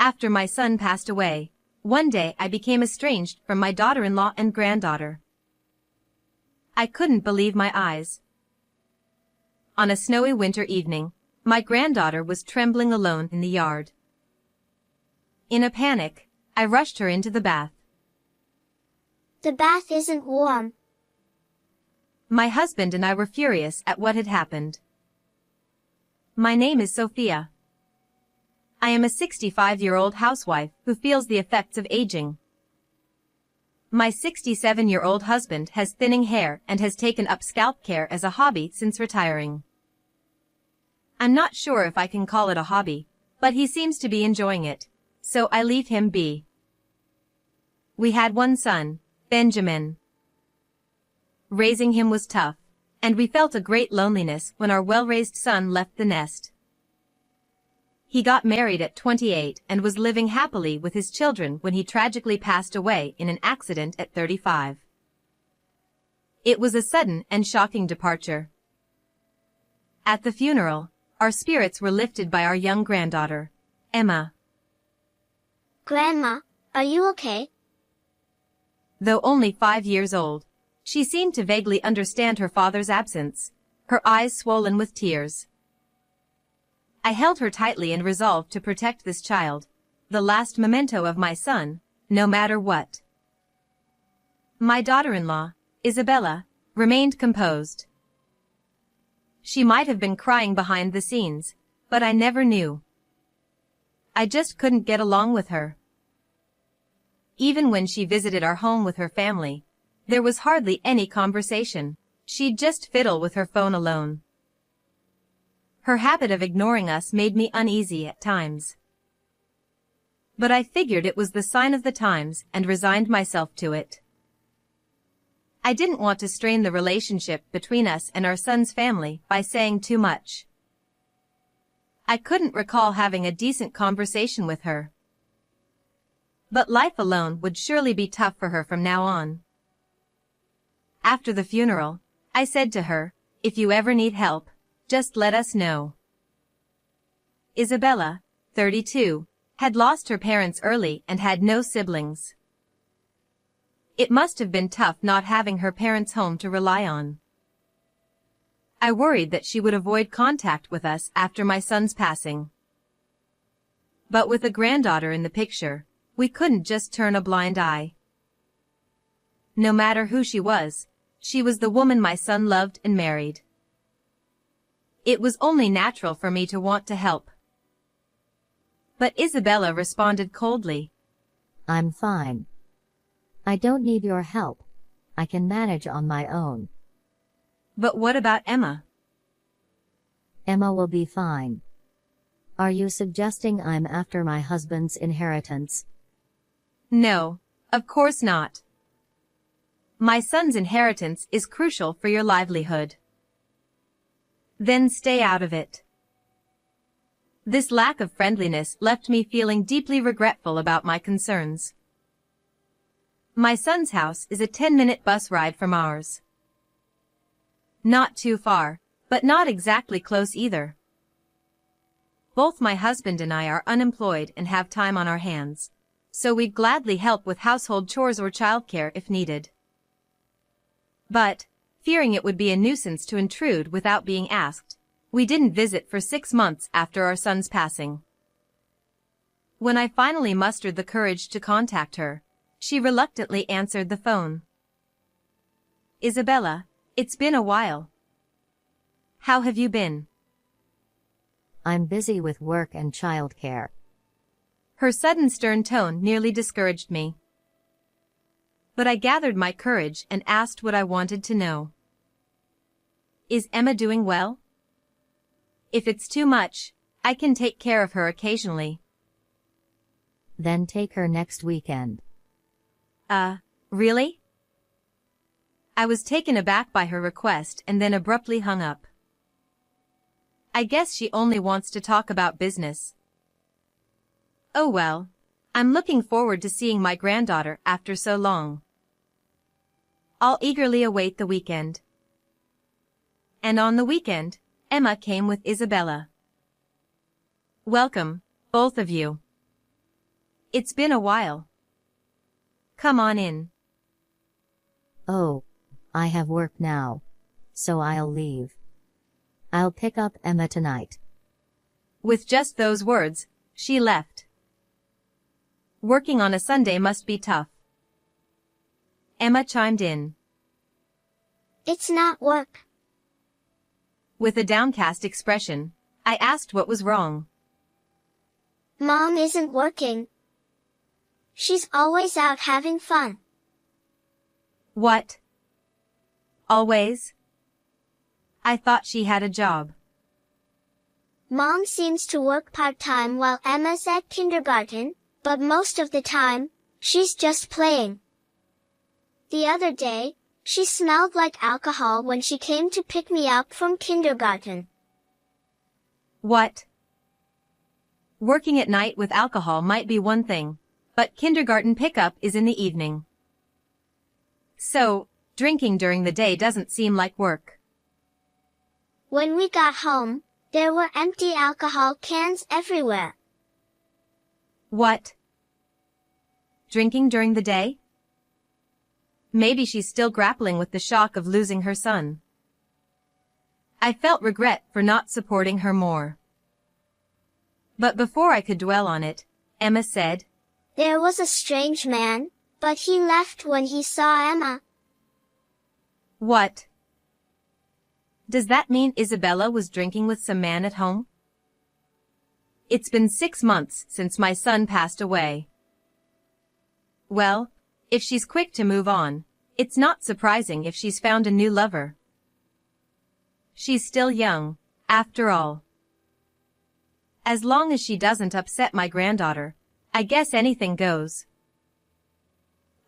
After my son passed away, one day I became estranged from my daughter-in-law and granddaughter. I couldn't believe my eyes. On a snowy winter evening, my granddaughter was trembling alone in the yard. In a panic, I rushed her into the bath. The bath isn't warm. My husband and I were furious at what had happened. My name is Sophia. I am a 65-year-old housewife who feels the effects of aging. My 67-year-old husband has thinning hair and has taken up scalp care as a hobby since retiring. I'm not sure if I can call it a hobby, but he seems to be enjoying it, so I leave him be. We had one son, Benjamin. Raising him was tough, and we felt a great loneliness when our well-raised son left the nest. He got married at 28 and was living happily with his children when he tragically passed away in an accident at 35. It was a sudden and shocking departure. At the funeral, our spirits were lifted by our young granddaughter, Emma. Grandma, are you okay? Though only 5 years old, she seemed to vaguely understand her father's absence, her eyes swollen with tears. I held her tightly and resolved to protect this child, the last memento of my son, no matter what. My daughter-in-law, Isabella, remained composed. She might have been crying behind the scenes, but I never knew. I just couldn't get along with her. Even when she visited our home with her family, there was hardly any conversation. She'd just fiddle with her phone alone. Her habit of ignoring us made me uneasy at times. But I figured it was the sign of the times and resigned myself to it. I didn't want to strain the relationship between us and our son's family by saying too much. I couldn't recall having a decent conversation with her. But life alone would surely be tough for her from now on. After the funeral, I said to her, "If you ever need help, just let us know." Isabella, 32, had lost her parents early and had no siblings. It must have been tough not having her parents home to rely on. I worried that she would avoid contact with us after my son's passing. But with a granddaughter in the picture, we couldn't just turn a blind eye. No matter who she was the woman my son loved and married. It was only natural for me to want to help. But Isabella responded coldly. "I'm fine. I don't need your help. I can manage on my own." "But what about Emma?" "Emma will be fine. Are you suggesting I'm after my husband's inheritance?" "No, of course not. My son's inheritance is crucial for your livelihood." "Then stay out of it." This lack of friendliness left me feeling deeply regretful about my concerns. My son's house is a 10-minute bus ride from ours. Not too far, but not exactly close either. Both my husband and I are unemployed and have time on our hands, so we'd gladly help with household chores or childcare if needed. But, fearing it would be a nuisance to intrude without being asked, we didn't visit for 6 months after our son's passing. When I finally mustered the courage to contact her, she reluctantly answered the phone. "Isabella, it's been a while. How have you been?" "I'm busy with work and childcare." Her sudden stern tone nearly discouraged me. But I gathered my courage and asked what I wanted to know. "Is Emma doing well? If it's too much, I can take care of her occasionally." "Then take her next weekend." Really?" I was taken aback by her request and then abruptly hung up. I guess she only wants to talk about business. Oh well, I'm looking forward to seeing my granddaughter after so long. I'll eagerly await the weekend. And on the weekend, Emma came with Isabella. "Welcome, both of you." It's been a while. Come on in. Oh, I have work now. So I'll leave. I'll pick up Emma tonight. With just those words, she left. Working on a Sunday must be tough. Emma chimed in. It's not work. With a downcast expression, I asked what was wrong. Mom isn't working. She's always out having fun. What? Always? I thought she had a job. Mom seems to work part-time while Emma's at kindergarten, but most of the time, she's just playing. The other day, she smelled like alcohol when she came to pick me up from kindergarten. What? Working at night with alcohol might be one thing, but kindergarten pickup is in the evening. So, drinking during the day doesn't seem like work. When we got home, there were empty alcohol cans everywhere. What? Drinking during the day? Maybe she's still grappling with the shock of losing her son. I felt regret for not supporting her more. But before I could dwell on it, Emma said, There was a strange man, but he left when he saw Emma. What? Does that mean Isabella was drinking with some man at home? It's been 6 months since my son passed away. Well, if she's quick to move on, it's not surprising if she's found a new lover. She's still young, after all. As long as she doesn't upset my granddaughter, I guess anything goes.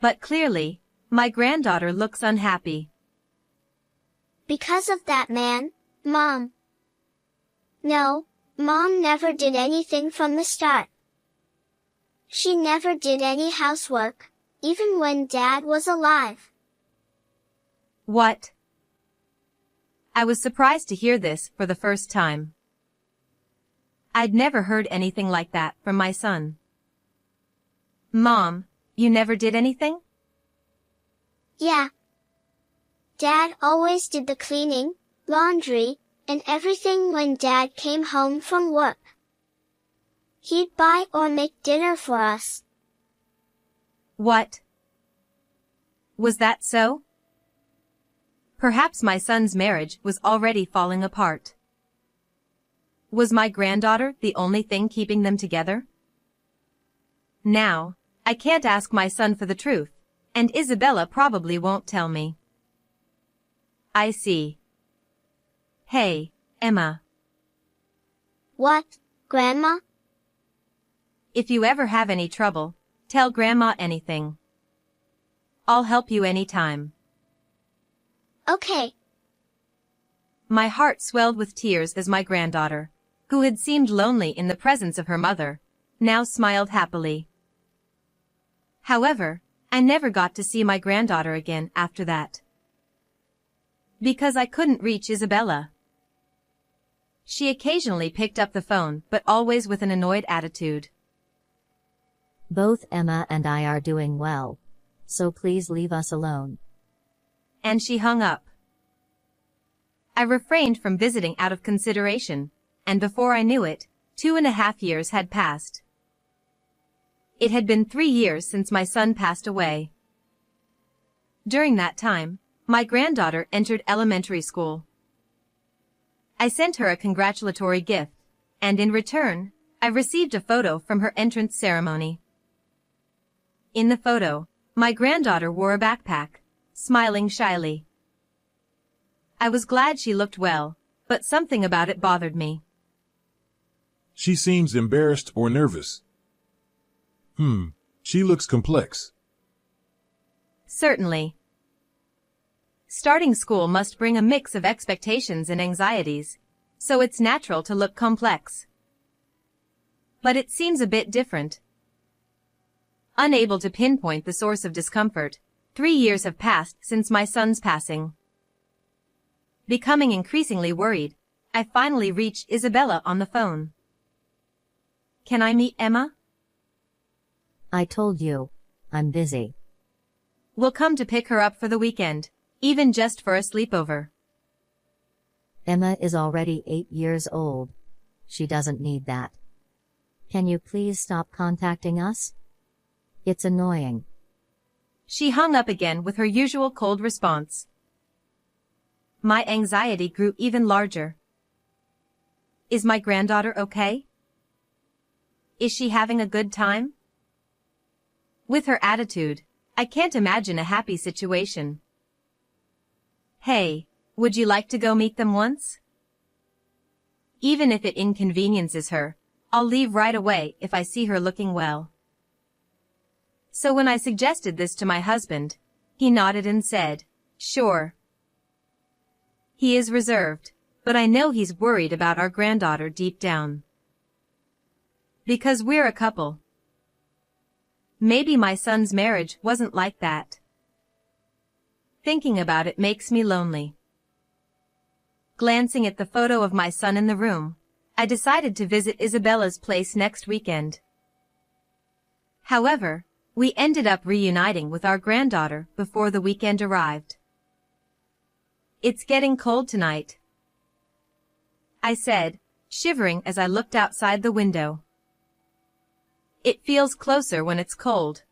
But clearly, my granddaughter looks unhappy. Because of that man, Mom. No, Mom never did anything from the start. She never did any housework, even when Dad was alive. What? I was surprised to hear this for the first time. I'd never heard anything like that from my son. Mom, you never did anything? Yeah. Dad always did the cleaning, laundry, and everything when Dad came home from work. He'd buy or make dinner for us. What? Was that so? Perhaps my son's marriage was already falling apart. Was my granddaughter the only thing keeping them together? Now, I can't ask my son for the truth, and Isabella probably won't tell me. I see. Hey, Emma. What, Grandma? If you ever have any trouble, tell Grandma anything. I'll help you anytime. Okay. My heart swelled with tears as my granddaughter, who had seemed lonely in the presence of her mother, now smiled happily. However, I never got to see my granddaughter again after that. Because I couldn't reach Isabella. She occasionally picked up the phone, but always with an annoyed attitude. Both Emma and I are doing well. So please leave us alone. And she hung up. I refrained from visiting out of consideration, and before I knew it, 2.5 years had passed. It had been 3 years since my son passed away. During that time, my granddaughter entered elementary school. I sent her a congratulatory gift, and in return, I received a photo from her entrance ceremony. In the photo, my granddaughter wore a backpack, smiling shyly. I was glad she looked well, but something about it bothered me. She seems embarrassed or nervous. She looks complex. Certainly. Starting school must bring a mix of expectations and anxieties, so it's natural to look complex. But it seems a bit different. Unable to pinpoint the source of discomfort, 3 years have passed since my son's passing. Becoming increasingly worried, I finally reached Isabella on the phone. Can I meet Emma? I told you. I'm busy. We'll come to pick her up for the weekend, even just for a sleepover. Emma is already 8 years old. She doesn't need that. Can you please stop contacting us? It's annoying. She hung up again with her usual cold response. My anxiety grew even larger. Is my granddaughter okay? Is she having a good time? With her attitude, I can't imagine a happy situation. Hey, would you like to go meet them once? Even if it inconveniences her, I'll leave right away if I see her looking well. So when I suggested this to my husband, he nodded and said, sure. He is reserved, but I know he's worried about our granddaughter deep down. Because we're a couple. Maybe my son's marriage wasn't like that. Thinking about it makes me lonely. Glancing at the photo of my son in the room, I decided to visit Isabella's place next weekend. However, we ended up reuniting with our granddaughter before the weekend arrived. It's getting cold tonight, I said, shivering as I looked outside the window. It feels closer when it's cold.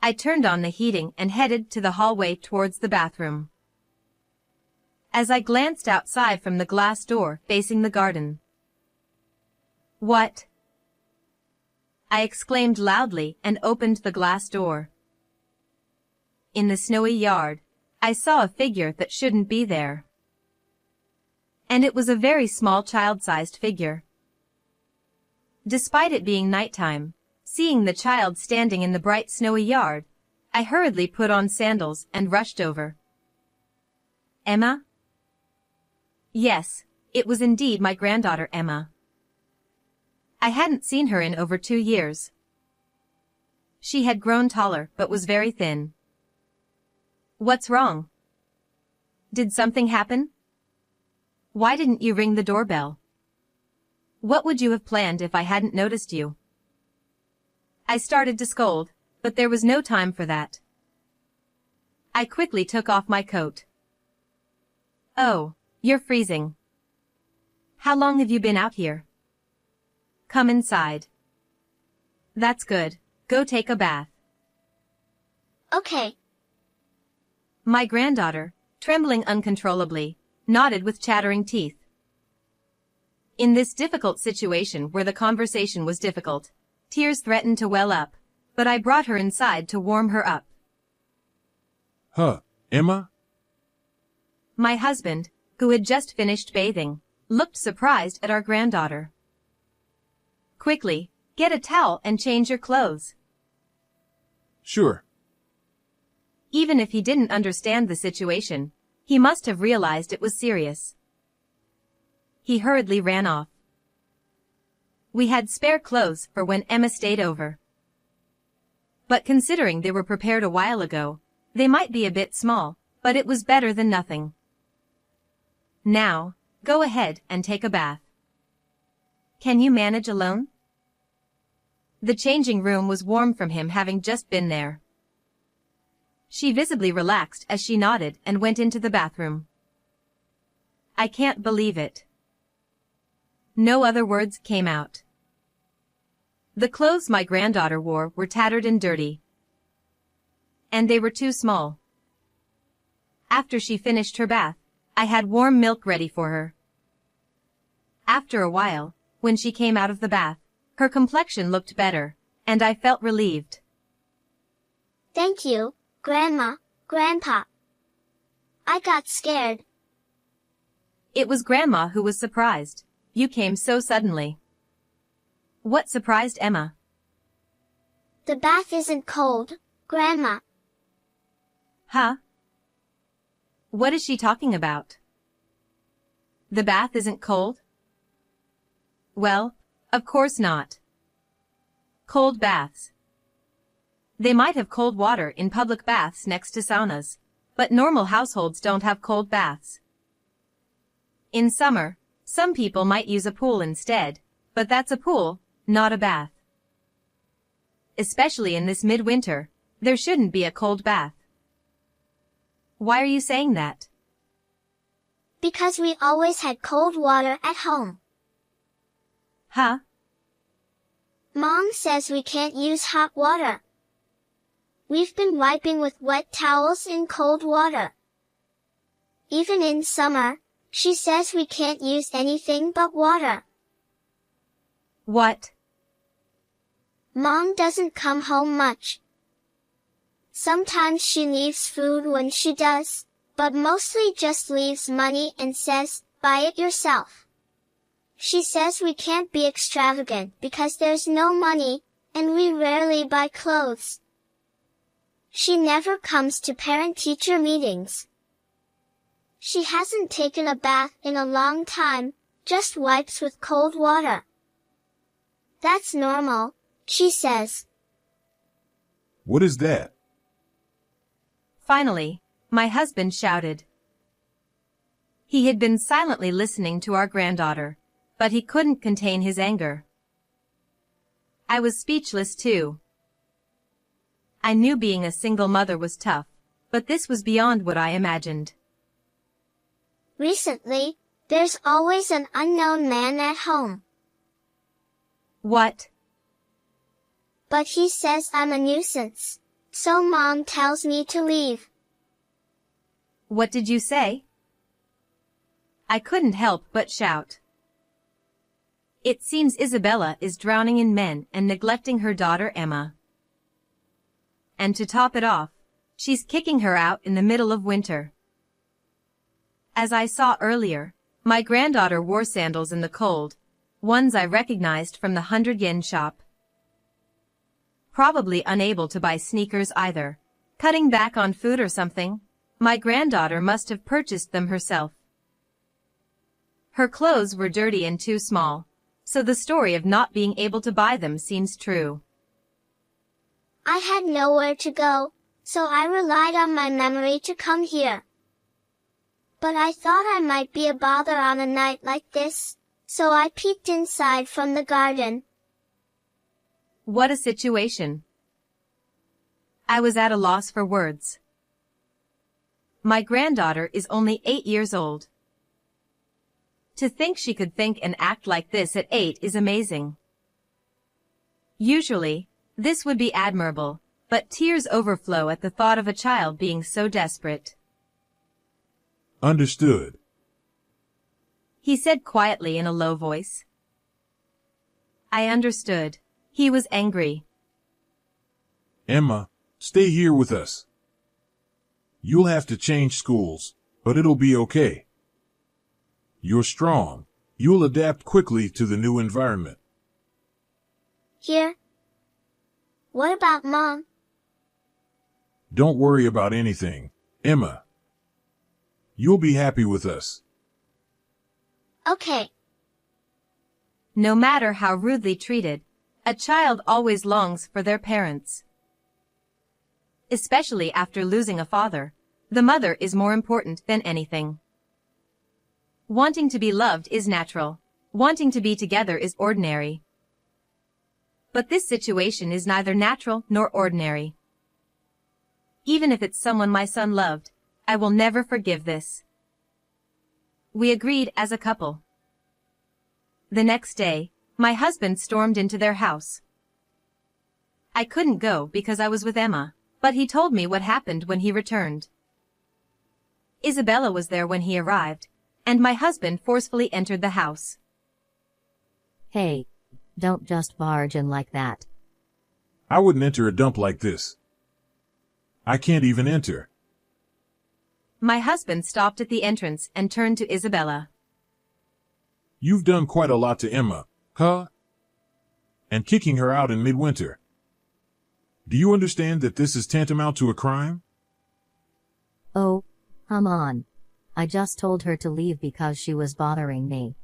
I turned on the heating and headed to the hallway towards the bathroom. As I glanced outside from the glass door facing the garden. What? I exclaimed loudly and opened the glass door. In the snowy yard, I saw a figure that shouldn't be there. And it was a very small child-sized figure. Despite it being nighttime, seeing the child standing in the bright snowy yard, I hurriedly put on sandals and rushed over. Emma? Yes, it was indeed my granddaughter Emma. I hadn't seen her in over 2 years. She had grown taller but was very thin. What's wrong? Did something happen? Why didn't you ring the doorbell? What would you have planned if I hadn't noticed you? I started to scold, but there was no time for that. I quickly took off my coat. Oh, you're freezing. How long have you been out here? Come inside. That's good. Go take a bath. Okay. My granddaughter, trembling uncontrollably, nodded with chattering teeth. In this difficult situation where the conversation was difficult, tears threatened to well up, but I brought her inside to warm her up. Huh, Emma? My husband, who had just finished bathing, looked surprised at our granddaughter. Quickly, get a towel and change your clothes. Sure. Even if he didn't understand the situation, he must have realized it was serious. He hurriedly ran off. We had spare clothes for when Emma stayed over. But considering they were prepared a while ago, they might be a bit small, but it was better than nothing. Now, go ahead and take a bath. Can you manage alone? The changing room was warm from him having just been there. She visibly relaxed as she nodded and went into the bathroom. I can't believe it. No other words came out. The clothes my granddaughter wore were tattered and dirty. And they were too small. After she finished her bath, I had warm milk ready for her. After a while, when she came out of the bath, her complexion looked better, and I felt relieved. Thank you, Grandma, Grandpa. I got scared. It was Grandma who was surprised. You came so suddenly. What surprised Emma? The bath isn't cold, Grandma. Huh? What is she talking about? The bath isn't cold? Well, of course not. Cold baths. They might have cold water in public baths next to saunas, but normal households don't have cold baths. In summer, some people might use a pool instead, but that's a pool, not a bath. especially in this midwinter. There shouldn't be a cold bath. Why are you saying that? Because we always had cold water at home. Huh? Mom says we can't use hot water. We've been wiping with wet towels in cold water. Even in summer, she says we can't use anything but water. What? Mom doesn't come home much. Sometimes she leaves food when she does, but mostly just leaves money and says, buy it yourself. She says we can't be extravagant because there's no money, and we rarely buy clothes. She never comes to parent-teacher meetings. She hasn't taken a bath in a long time, just wipes with cold water. That's normal, she says. What is that? Finally, my husband shouted. He had been silently listening to our granddaughter, but he couldn't contain his anger. I was speechless too. I knew being a single mother was tough, but this was beyond what I imagined. Recently, there's always an unknown man at home. What? But he says I'm a nuisance, so Mom tells me to leave. What did you say? I couldn't help but shout. It seems Isabella is drowning in men and neglecting her daughter Emma. And to top it off, she's kicking her out in the middle of winter. As I saw earlier, my granddaughter wore sandals in the cold, ones I recognized from the 100-yen shop. Probably unable to buy sneakers either, cutting back on food or something. My granddaughter must have purchased them herself. Her clothes were dirty and too small, so the story of not being able to buy them seems true. I had nowhere to go, so I relied on my memory to come here. But I thought I might be a bother on a night like this, so I peeked inside from the garden. What a situation. I was at a loss for words. My granddaughter is only 8 years old. To think she could think and act like this at 8 is amazing. Usually, this would be admirable, but tears overflow at the thought of a child being so desperate. Understood. He said quietly in a low voice. I understood. He was angry. Emma, stay here with us. You'll have to change schools, but it'll be okay. You're strong. You'll adapt quickly to the new environment. Here? What about Mom? Don't worry about anything, Emma. You'll be happy with us. Okay. No matter how rudely treated, a child always longs for their parents. Especially after losing a father, the mother is more important than anything. Wanting to be loved is natural. Wanting to be together is ordinary. But this situation is neither natural nor ordinary. Even if it's someone my son loved, I will never forgive this. We agreed as a couple. The next day, my husband stormed into their house. I couldn't go because I was with Emma, but he told me what happened when he returned. Isabella was there when he arrived, and my husband forcefully entered the house. Hey, don't just barge in like that. I wouldn't enter a dump like this. I can't even enter. My husband stopped at the entrance and turned to Isabella. You've done quite a lot to Emma, huh? And kicking her out in midwinter. Do you understand that this is tantamount to a crime? Oh, come on. I just told her to leave because she was bothering me.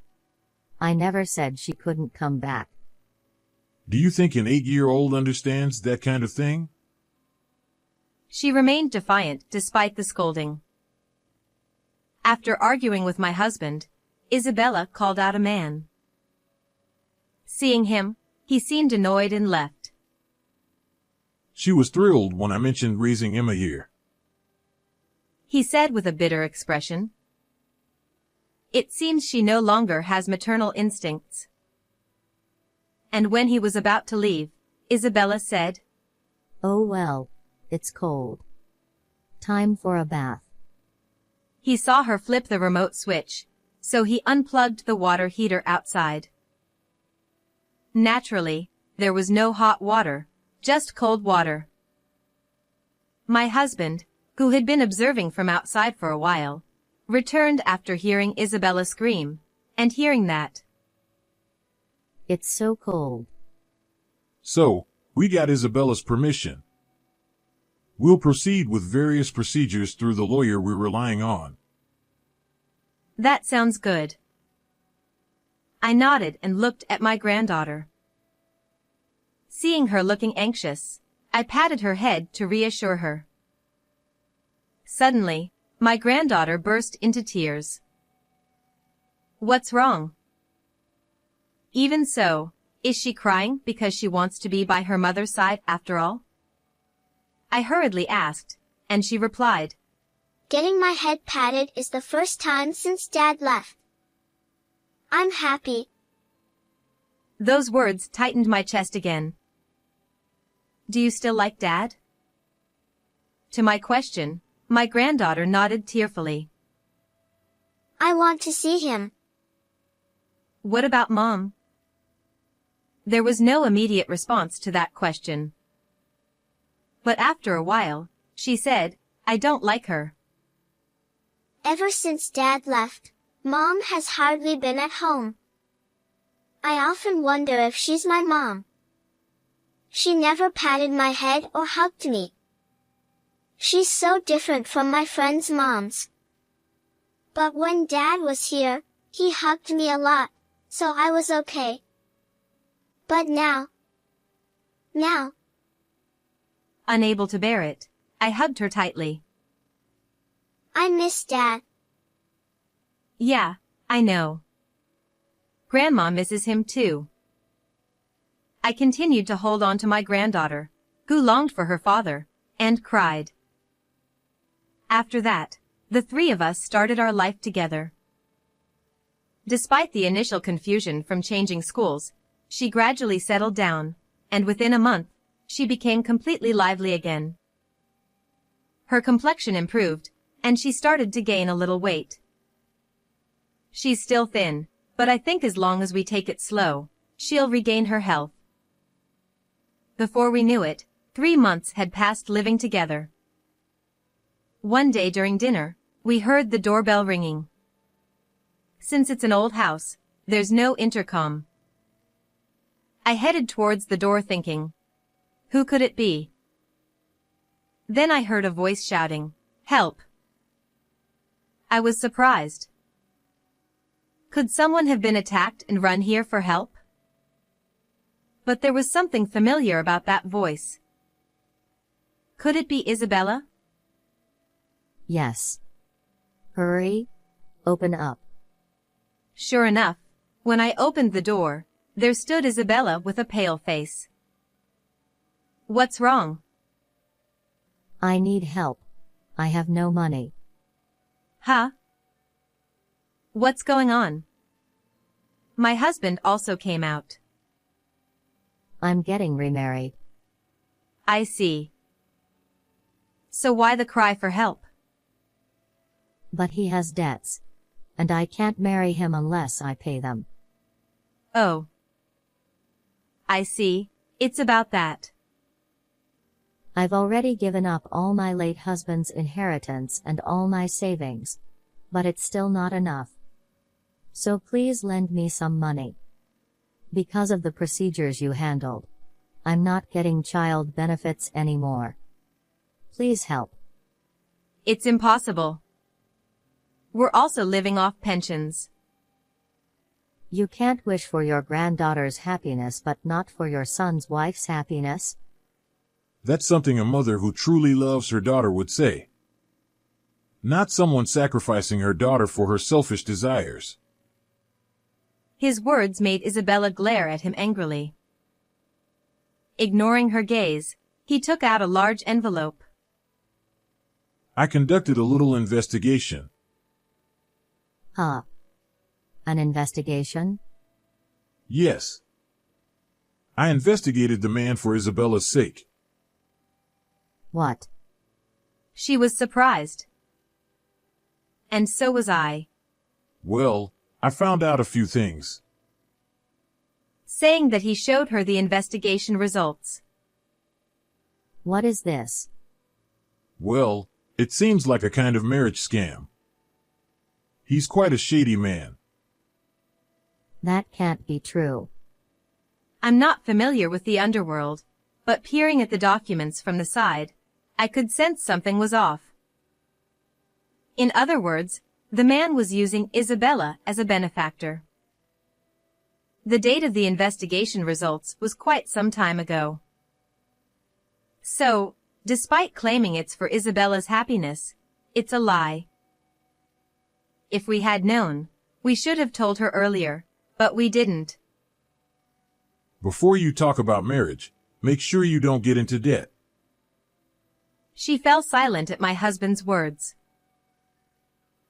I never said she couldn't come back. Do you think an 8-year-old understands that kind of thing? She remained defiant despite the scolding. After arguing with my husband, Isabella called out a man. Seeing him, he seemed annoyed and left. She was thrilled when I mentioned raising Emma here. He said with a bitter expression. It seems she no longer has maternal instincts. And when he was about to leave, Isabella said, Oh well, it's cold. Time for a bath. He saw her flip the remote switch, so he unplugged the water heater outside. Naturally, there was no hot water, just cold water. My husband, who had been observing from outside for a while, returned after hearing Isabella scream, and hearing that. It's so cold. So, we got Isabella's permission. We'll proceed with various procedures through the lawyer we're relying on. That sounds good. I nodded and looked at my granddaughter. Seeing her looking anxious, I patted her head to reassure her. Suddenly, my granddaughter burst into tears. What's wrong? Even so, is she crying because she wants to be by her mother's side after all? I hurriedly asked, and she replied, Getting my head patted is the first time since Dad left. I'm happy. Those words tightened my chest again. Do you still like Dad? To my question, my granddaughter nodded tearfully. I want to see him. What about Mom? There was no immediate response to that question. But after a while, she said, I don't like her. Ever since Dad left, Mom has hardly been at home. I often wonder if she's my mom. She never patted my head or hugged me. She's so different from my friends' moms. But when Dad was here, he hugged me a lot, so I was okay. But now. Unable to bear it, I hugged her tightly. I miss Dad. Yeah, I know. Grandma misses him too. I continued to hold on to my granddaughter, who longed for her father, and cried. After that, the three of us started our life together. Despite the initial confusion from changing schools, she gradually settled down, and within a month, she became completely lively again. Her complexion improved, and she started to gain a little weight. She's still thin, but I think as long as we take it slow, she'll regain her health. Before we knew it, 3 months had passed living together. One day during dinner, we heard the doorbell ringing. Since it's an old house, there's no intercom. I headed towards the door thinking, who could it be? Then I heard a voice shouting, Help! I was surprised. Could someone have been attacked and run here for help? But there was something familiar about that voice. Could it be Isabella? Yes. Hurry. Open up. Sure enough, when I opened the door, there stood Isabella with a pale face. What's wrong? I need help. I have no money. Huh? What's going on? My husband also came out. I'm getting remarried. I see. So why the cry for help? But he has debts. And I can't marry him unless I pay them. Oh. I see, it's about that. I've already given up all my late husband's inheritance and all my savings. But it's still not enough. So please lend me some money. Because of the procedures you handled, I'm not getting child benefits anymore. Please help. It's impossible. We're also living off pensions. You can't wish for your granddaughter's happiness but not for your son's wife's happiness? That's something a mother who truly loves her daughter would say. Not someone sacrificing her daughter for her selfish desires. His words made Isabella glare at him angrily. Ignoring her gaze, He took out a large envelope. I conducted a little investigation. Huh. An investigation? Yes. I investigated the man for Isabella's sake. What? She was surprised. And so was I. Well, I found out a few things. Saying that he showed her the investigation results. What is this? Well, it seems like a kind of marriage scam. He's quite a shady man. That can't be true. I'm not familiar with the underworld, but peering at the documents from the side, I could sense something was off. In other words, the man was using Isabella as a benefactor. The date of the investigation results was quite some time ago. So, despite claiming it's for Isabella's happiness, it's a lie. If we had known, we should have told her earlier, but we didn't. Before you talk about marriage, make sure you don't get into debt. She fell silent at my husband's words.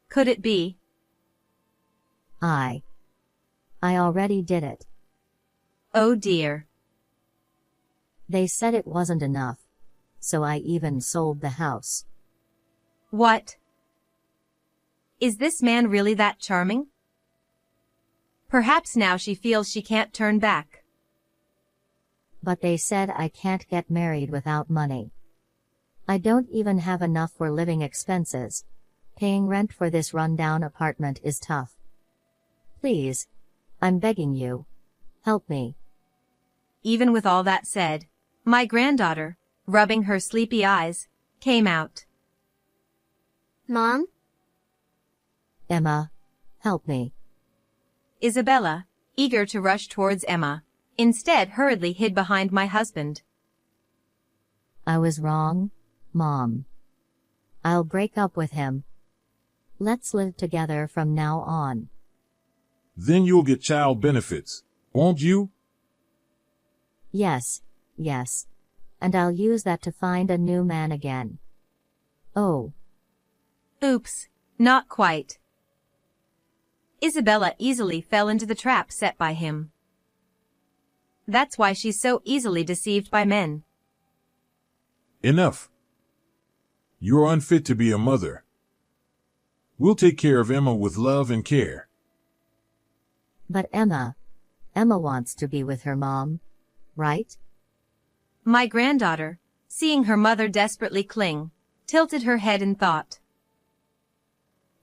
Could it be? I already did it. Oh dear. They said it wasn't enough. So I even sold the house. What? Is this man really that charming? Perhaps now she feels she can't turn back. But they said I can't get married without money. I don't even have enough for living expenses. Paying rent for this rundown apartment is tough. Please, I'm begging you. Help me. Even with all that said, my granddaughter, rubbing her sleepy eyes, came out. Mom? Emma, help me. Isabella, eager to rush towards Emma, instead hurriedly hid behind my husband. I was wrong, Mom. I'll break up with him. Let's live together from now on. Then you'll get child benefits, won't you? Yes, yes. And I'll use that to find a new man again. Oh. Oops, not quite. Isabella easily fell into the trap set by him. That's why she's so easily deceived by men. Enough. You're unfit to be a mother. We'll take care of Emma with love and care. But Emma wants to be with her mom, right? My granddaughter, seeing her mother desperately cling, tilted her head in thought.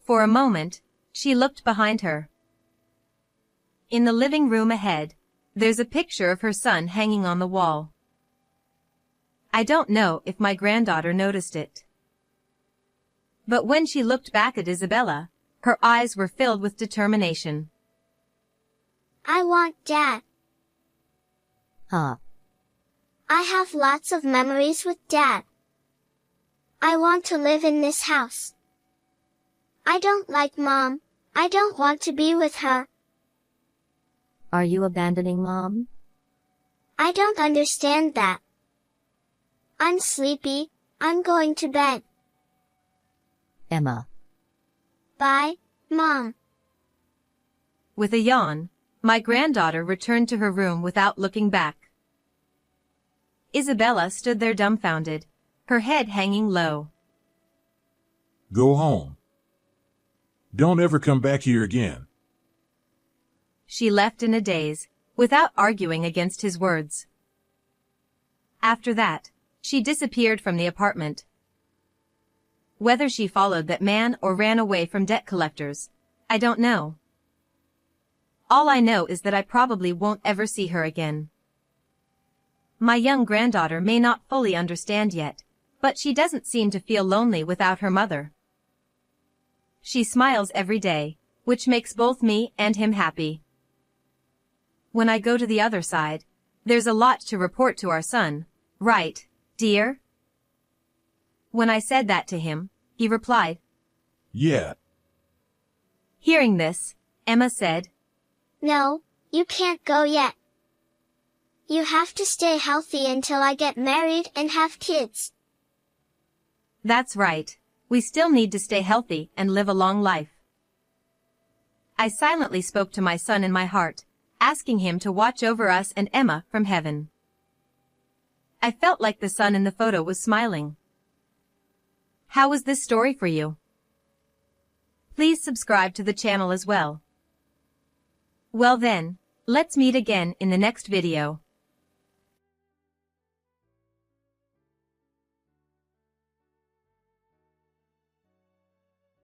For a moment, she looked behind her. In the living room ahead, there's a picture of her son hanging on the wall. I don't know if my granddaughter noticed it. But when she looked back at Isabella, her eyes were filled with determination. I want Dad. Huh. I have lots of memories with Dad. I want to live in this house. I don't like Mom. I don't want to be with her. Are you abandoning Mom? I don't understand that. I'm sleepy. I'm going to bed. Emma. Bye, Mom. With a yawn, my granddaughter returned to her room without looking back. Isabella stood there dumbfounded, her head hanging low. Go home. Don't ever come back here again. She left in a daze, without arguing against his words. After that, she disappeared from the apartment. Whether she followed that man or ran away from debt collectors, I don't know. All I know is that I probably won't ever see her again. My young granddaughter may not fully understand yet, but she doesn't seem to feel lonely without her mother. She smiles every day, which makes both me and him happy. When I go to the other side, there's a lot to report to our son, right, dear? When I said that to him, he replied, Yeah. Hearing this, Emma said, No, you can't go yet. You have to stay healthy until I get married and have kids. That's right. We still need to stay healthy and live a long life. I silently spoke to my son in my heart, asking him to watch over us and Emma from heaven. I felt like the sun in the photo was smiling. How was this story for you? Please subscribe to the channel as well. Well then, let's meet again in the next video.